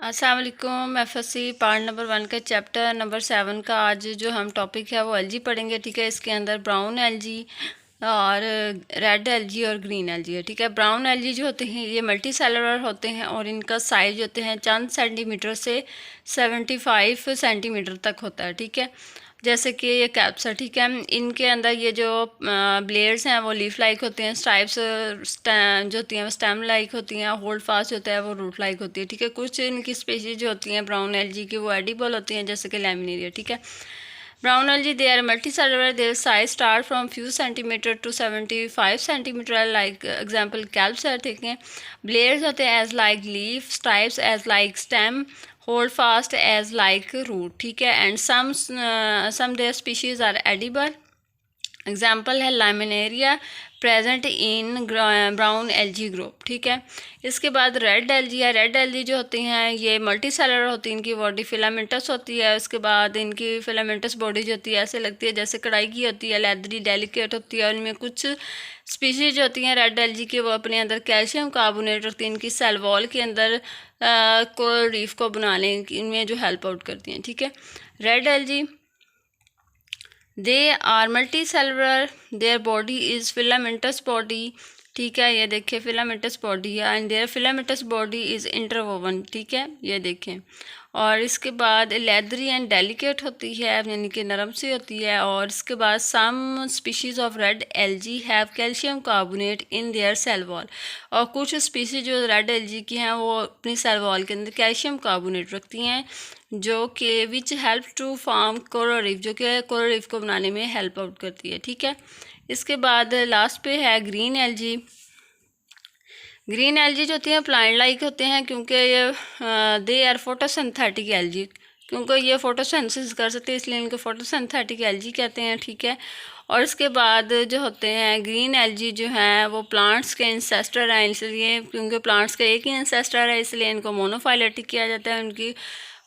अस्सलाम वालेकुम। FSc part number 1 का चैप्टर नंबर 7 का आज जो हम टॉपिक है वो एलजी पढ़ेंगे। ठीक है, इसके अंदर ब्राउन एलजी और रेड एलजी और ग्रीन एलजी है। ठीक है, ब्राउन एलजी जो होते हैं ये मल्टी सेलुलर होते हैं और इनका साइज होते हैं चंद सेंटीमीटर से 75 सेंटीमीटर तक होता है। ठीक है, जैसे कि ये कैप्स है। ठीक है, इनके अंदर ये जो ब्लेड्स हैं वो लीफ लाइक होते हैं, स्ट्राइप्स जो होती हैं वो स्टेम लाइक होती हैं, होल्ड फास्ट होता है वो रूट लाइक होती है। ठीक है, कुछ इनकी स्पीशीज जो होती हैं ब्राउन एलजी की वो एडिबल होती हैं, जैसे कि लैमिनेरिया। ठीक है, brown algae they are multi cellular, their size start from few centimetre to 75 centimetre, like example kelps है। ठीक है, ब्लेड्स होते हैं as like leaf, stripes as like stem, hold fast as like root. ठीक है, and some their species are edible. Example है laminaria present in brown algae group. ठीक है, इसके बाद रेड एलजी है। रेड एलजी जो होती हैं ये मल्टी सेलुलर होती है, इनकी बॉडी फिलामेंटस होती है। उसके बाद इनकी फिलामेंटस बॉडी जो होती है ऐसे लगती है जैसे कढ़ाई की होती है, लेदरी डेलिकेट होती है। और इनमें कुछ स्पीशीज जो होती हैं रेड एलजी की वो अपने अंदर कैल्शियम कार्बोनेट रखती हैं, इनकी सेल वॉल के अंदर कोरल रीफ को बनाने इनमें जो हेल्प आउट करती हैं। ठीक है, red algae they are multi cellular, their body is filamentous body. ठीक है, ये देखें फिलामेंटस बॉडी है and their filamentous body is interwoven. ठीक है, ये देखें। और इसके बाद लेदरी एंड डेलिकेट होती है, यानी कि नरम सी होती है। और इसके बाद some species of red algae have calcium carbonate in their cell wall. और कुछ स्पीशीज जो रेड एलजी की हैं वो अपनी सेल वॉल के अंदर कैल्शियम कार्बोनेट रखती हैं, जो कि which help to form coral reef, जो कि कोरल रीफ को बनाने में हेल्प आउट करती है। ठीक है, इसके बाद लास्ट पे है ग्रीन एलजी। ग्रीन एलजी जो होती हैं प्लांट लाइक होते हैं, क्योंकि ये दे आर फोटोसिंथेटिक एलजी, क्योंकि ये फोटोसिंथेसिस कर सकते हैं इसलिए इनको फोटोसिंथेटिक एलजी कहते हैं। ठीक है, और इसके बाद जो होते हैं ग्रीन एलजी जो हैं वो प्लांट्स के इंसेस्टर हैं, इसलिए क्योंकि प्लांट्स का एक ही इंसेस्टर है इसलिए इनको मोनोफाइलेटिक किया जाता है उनकी।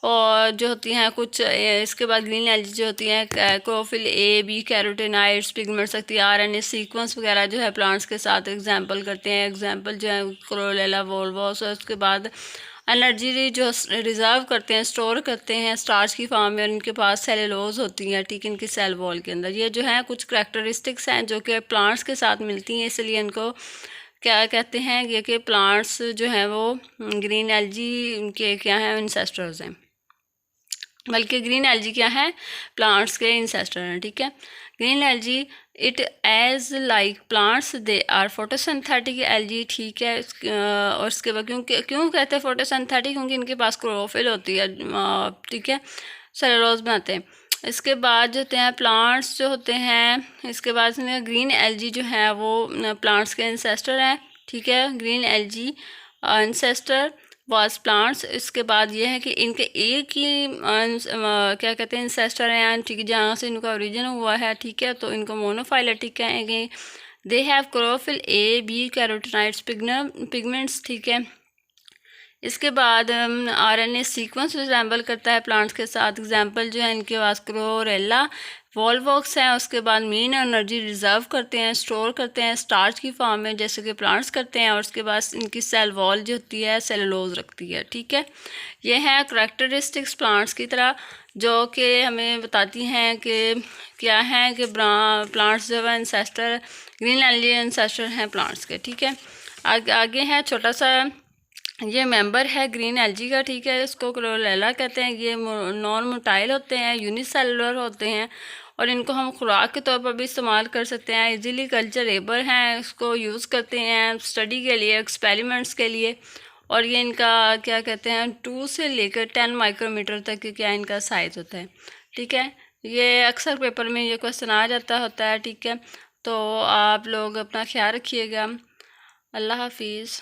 और जो होती हैं कुछ इसके बाद ग्रीन एलजी जो होती हैं chlorophyll A, B, carotenoids, pigments रखती है, आरएनए सीक्वेंस वगैरह जो है प्लांट्स के साथ एग्जांपल करते हैं। एग्जांपल जो है क्लोरेला वोल्वोस। और उसके बाद एनर्जी जो रिजर्व करते हैं, स्टोर करते हैं स्टार्च की फॉर्म में, और इनके पास सेलुलोज होती हैं। ठीक है, इनकी सेल वॉल के अंदर ये जो है कुछ करैक्टरिस्टिक्स हैं जो कि प्लांट्स के साथ मिलती हैं, इसलिए इनको क्या कहते हैं ये कि प्लांट्स जो हैं वो ग्रीन एलजी के क्या हैं इंसेस्टर्स हैं, बल्कि ग्रीन एलजी क्या है प्लांट्स के इंसेस्टर हैं। ठीक है, green algae it as like plants they are photosynthetic algae. ठीक है, और इसके बाद क्यों कहते हैं फोटोसिंथेटिक, क्योंकि इनके पास क्लोरोफिल होती है। ठीक है, सेलुलोज बनाते हैं। इसके बाद जो होते हैं प्लांट्स जो होते हैं, इसके बाद ग्रीन एलजी जो है वो प्लांट्स के इंसेस्टर हैं। ठीक है, green LG ancestor was plants. इसके बाद ये है कि इनके एक ही क्या कहते हैं इंसेस्टर हैं, ठीक है, जहाँ से इनका ओरिजिन हुआ है। ठीक है, तो इनको मोनोफाइलेटिक कहेंगे। They have chlorophyll A, B, carotenoids, pigments. ठीक है, इसके बाद आरएनए सीक्वेंस रिजेंबल करता है प्लांट्स के साथ। एग्जांपल जो है इनके पास क्लोरेला वोल्वोक्स हैं। उसके बाद मेन एनर्जी रिजर्व करते हैं, स्टोर करते हैं स्टार्च की फॉर्म में, जैसे कि प्लांट्स करते हैं। और उसके बाद इनकी सेल वॉल जो होती है सेलुलोज रखती है। ठीक है, ये हैं करैक्टरिस्टिक्स प्लांट्स की तरह जो कि हमें बताती हैं कि क्या है कि प्लांट्स जो है इंसेस्टर, ग्रीन एलजी इंसेस्टर हैं प्लांट्स के। ठीक है, आगे है छोटा सा ये मेंबर है ग्रीन एलजी का। ठीक है, इसको क्लोरेला कहते हैं। ये नॉन मोटाइल होते हैं, यूनिसेलुलर होते हैं, और इनको हम खुराक के तौर पर भी इस्तेमाल कर सकते हैं। इजीली कल्चरेबल हैं, इसको यूज़ करते हैं स्टडी के लिए, एक्सपेरिमेंट्स के लिए। और ये इनका क्या कहते हैं 2 से लेकर 10 माइक्रोमीटर तक क्या इनका साइज़ होता है। ठीक है, ये अक्सर पेपर में ये क्वेश्चन आ जाता होता है। ठीक है, तो आप लोग अपना ख्याल रखिएगा। अल्लाह हाफिज़।